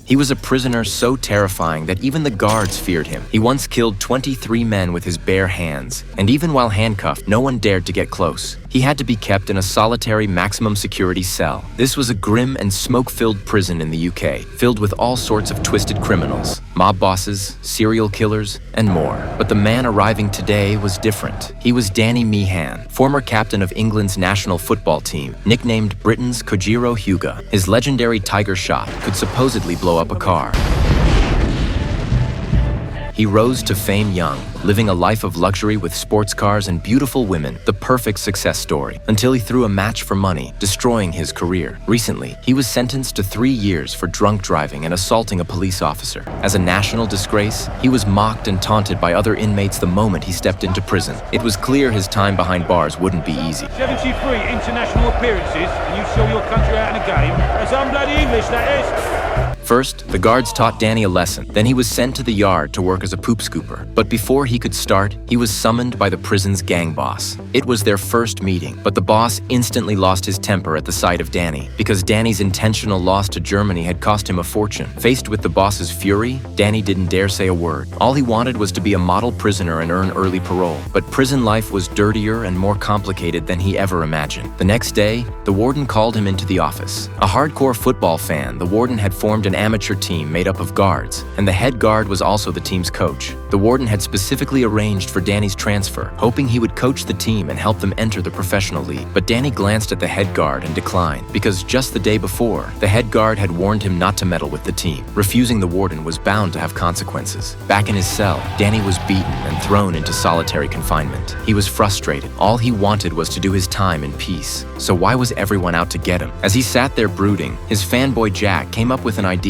He was a prisoner so terrifying that even the guards feared him. He once killed 23 men with his bare hands, and even while handcuffed, no one dared to get close. He had to be kept in a solitary maximum security cell. This was a grim and smoke-filled prison in the UK, filled with all sorts of twisted criminals, mob bosses, serial killers, and more. But the man arriving today was different. He was Danny Meehan, former captain of England's national football team, nicknamed Britain's Kojiro Hyuga. His legendary tiger shot could supposedly blow up a car. He rose to fame young, living a life of luxury with sports cars and beautiful women, the perfect success story, until he threw a match for money, destroying his career. Recently, he was sentenced to 3 years for drunk driving and assaulting a police officer. As a national disgrace, he was mocked and taunted by other inmates the moment he stepped into prison. It was clear his time behind bars wouldn't be easy. 73 international appearances, and you saw your country out in a game. That's unbloody English, that is. First, the guards taught Danny a lesson. Then he was sent to the yard to work as a poop scooper. But before he could start, he was summoned by the prison's gang boss. It was their first meeting, but the boss instantly lost his temper at the sight of Danny, because Danny's intentional loss to Germany had cost him a fortune. Faced with the boss's fury, Danny didn't dare say a word. All he wanted was to be a model prisoner and earn early parole. But prison life was dirtier and more complicated than he ever imagined. The next day, the warden called him into the office. A hardcore football fan, the warden had formed an amateur team made up of guards, and the head guard was also the team's coach. The warden had specifically arranged for Danny's transfer, hoping he would coach the team and help them enter the professional league. But Danny glanced at the head guard and declined, because just the day before, the head guard had warned him not to meddle with the team. Refusing the warden was bound to have consequences. Back in his cell, Danny was beaten and thrown into solitary confinement. He was frustrated. All he wanted was to do his time in peace. So why was everyone out to get him? As he sat there brooding, his fanboy Jack came up with an idea.